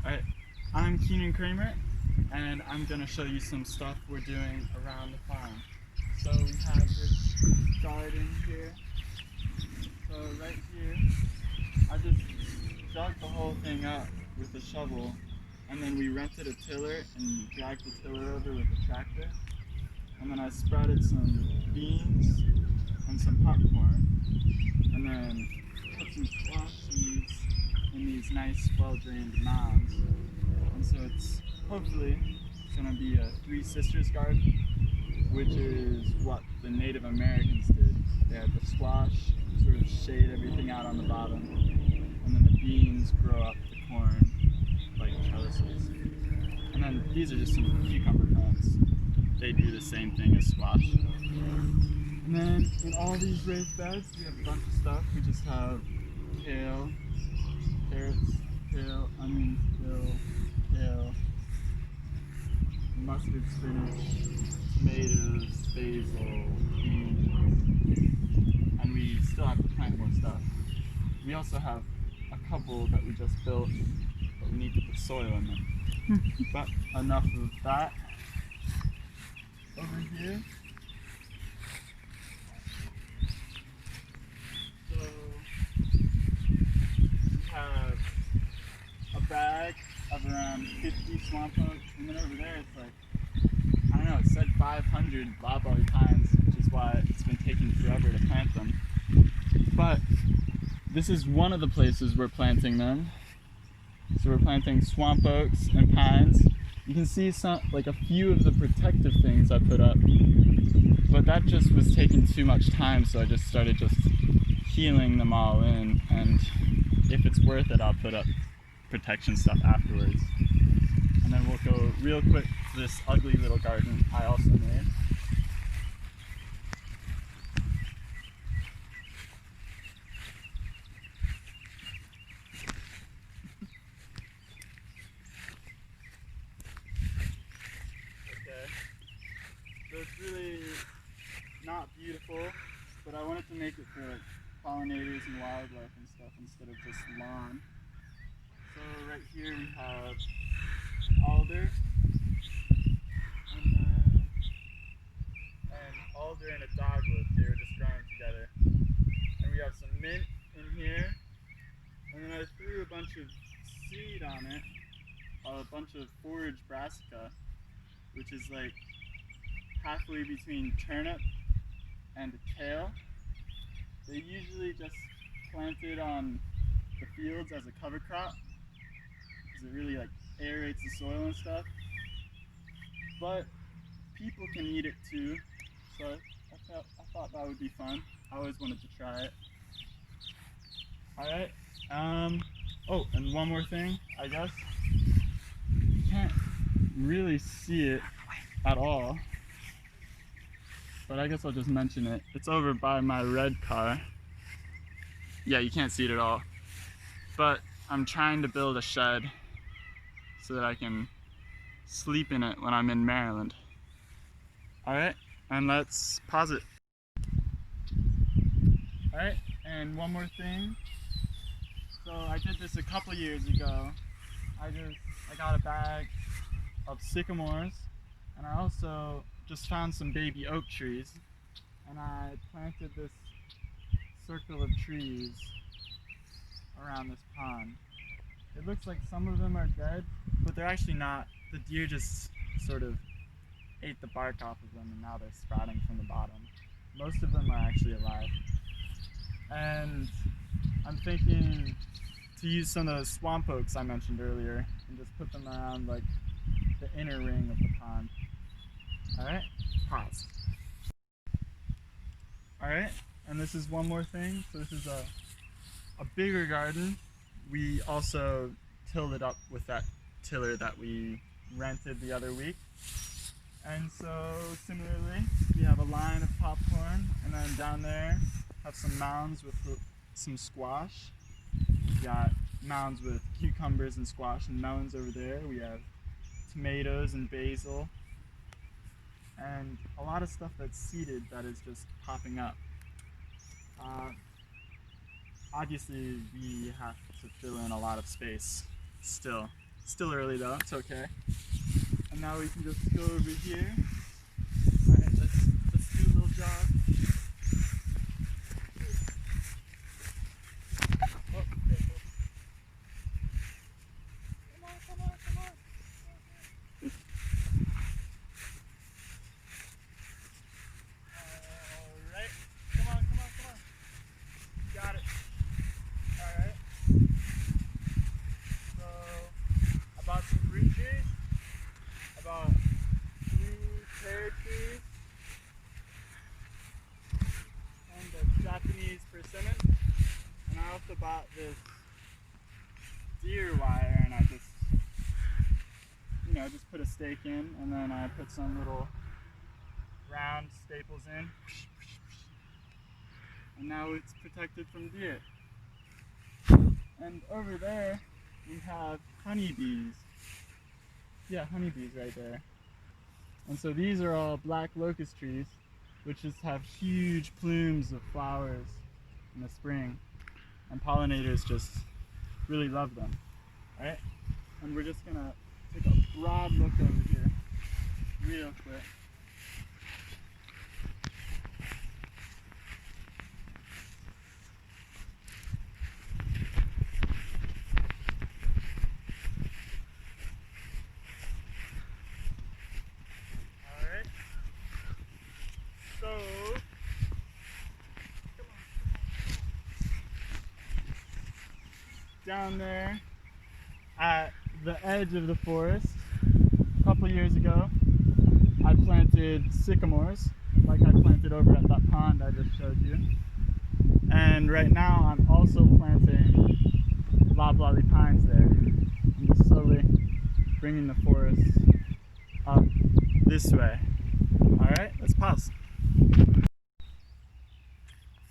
Alright, I'm Keenan Kramer, and I'm going to show you some stuff we're doing around the farm. So we have this garden here. So right here, I just dug the whole thing up with a shovel, and then we rented a tiller and dragged the tiller over with a tractor. And then I sprouted some beans and some popcorn, and then put some squash seeds in these nice, well-drained mounds. And so it's hopefully going to be a Three Sisters garden, which is what the Native Americans did. They had the squash sort of shade everything out on the bottom, and then the beans grow up the corn like trellises. And then these are just some cucumber plants. They do the same thing as squash. And then in all these raised beds, we have a bunch of stuff. We just have kale, carrots, kale, onions, kale, mustard spinach, tomatoes, basil, beans, and we still have to plant more stuff. We also have a couple that we just built, but we need to put soil in them. But enough of that. Over here, so we have a bag of around 50 swamp oaks, and then over there it's like, I don't know, it said 500 loblolly pines, which is why it's been taking forever to plant them. But this is one of the places we're planting them. So we're planting swamp oaks and pines. You can see some, like a few of the protective things I put up, but that just was taking too much time, so I just started healing them all in, and if it's worth it, I'll put up protection stuff afterwards. And then we'll go real quick to this ugly little garden I also made. So it's really not beautiful, but I wanted to make it for pollinators and wildlife and stuff instead of just lawn. So right here we have alder, and alder and a dogwood. They were just growing together. And we have some mint in here, and then I threw a bunch of seed on it, a bunch of forage brassica, which is like halfway between turnip and kale. They usually just plant it on the fields as a cover crop because it really like aerates the soil and stuff. But people can eat it too, so I thought that would be fun. I always wanted to try it. Alright, oh, and one more thing, I guess. You can't really see it at all, but I guess I'll just mention it. It's over by my red car. Yeah, you can't see it at all. But I'm trying to build a shed so that I can sleep in it when I'm in Maryland. Alright, and let's pause it. Alright, and one more thing. So I did this a couple years ago. I got a bag of sycamores, and I also just found some baby oak trees, and I planted this circle of trees around this pond. It looks like some of them are dead, but they're actually not. The deer just sort of ate the bark off of them, and now they're sprouting from the bottom. Most of them are actually alive. And I'm thinking to use some of those swamp oaks I mentioned earlier and just put them around like the inner ring of the pond. Alright, pause. Alright, and this is one more thing. So this is a bigger garden. We also tilled it up with that tiller that we rented the other week. And so similarly, we have a line of popcorn, and then down there have some mounds with some squash. We got mounds with cucumbers and squash and melons over there. We have tomatoes and basil, and a lot of stuff that's seeded that is just popping up. Obviously, we have to fill in a lot of space still. Still early though, it's okay. And now we can just go over here. Alright, let's do a little jog. Oh, careful. Come on. Alright, come on. Got it. Alright. So, I bought some fruit trees. I bought 2 pear trees. And a Japanese persimmon. And I also bought this deer wire, and I just put a stake in, and then I put some little round staples in. And now it's protected from deer. And over there we have honeybees. Yeah, honeybees right there. And so these are all black locust trees, which just have huge plumes of flowers in the spring. And pollinators just really love them. Alright? And we're just gonna take a broad look over here real quick. Alright. So down there at the edge of the forest, a couple years ago, I planted sycamores, like I planted over at that pond I just showed you. And right now I'm also planting loblolly pines there. I'm just slowly bringing the forest up this way. Alright, let's pause.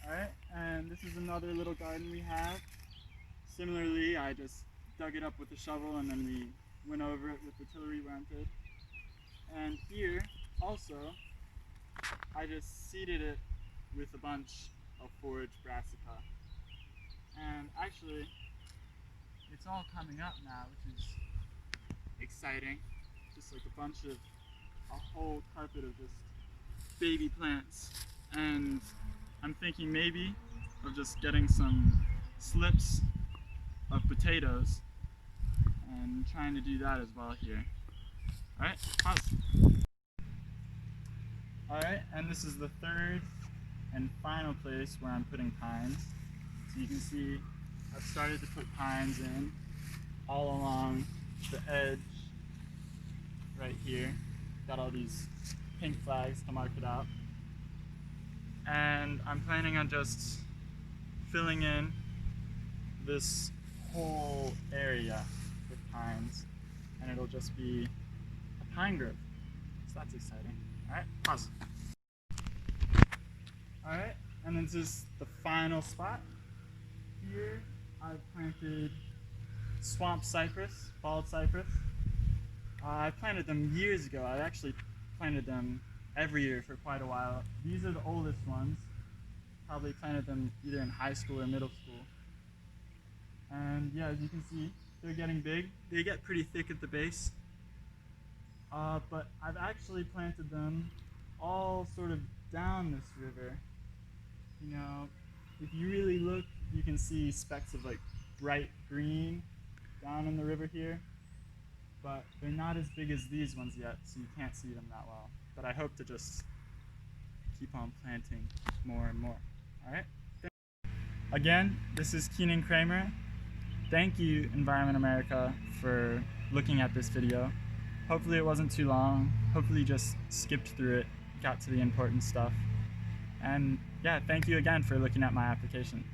Alright, and this is another little garden we have. Similarly, I just dug it up with a shovel, and then we went over it with the tillery rented. And here, also, I just seeded it with a bunch of forage brassica. And actually, it's all coming up now, which is exciting. Just like a whole carpet of just baby plants. And I'm thinking maybe of just getting some slips of potatoes and trying to do that as well here. Alright, pause. Alright, and this is the third and final place where I'm putting pines. So you can see I've started to put pines in all along the edge right here. Got all these pink flags to mark it out. And I'm planning on just filling in this whole area with pines, and it'll just be a pine grove. So that's exciting. Alright, pause. Alright, and then this is the final spot. Here I've planted swamp cypress, bald cypress. I planted them years ago. I actually planted them every year for quite a while. These are the oldest ones. Probably planted them either in high school or middle school. And yeah, as you can see, they're getting big. They get pretty thick at the base. But I've actually planted them all sort of down this river. You know, if you really look, you can see specks of like bright green down in the river here. But they're not as big as these ones yet, so you can't see them that well. But I hope to just keep on planting more and more. Alright? Again, this is Keenan Kramer. Thank you, Environment America, for looking at this video. Hopefully it wasn't too long. Hopefully you just skipped through it, got to the important stuff. And yeah, thank you again for looking at my application.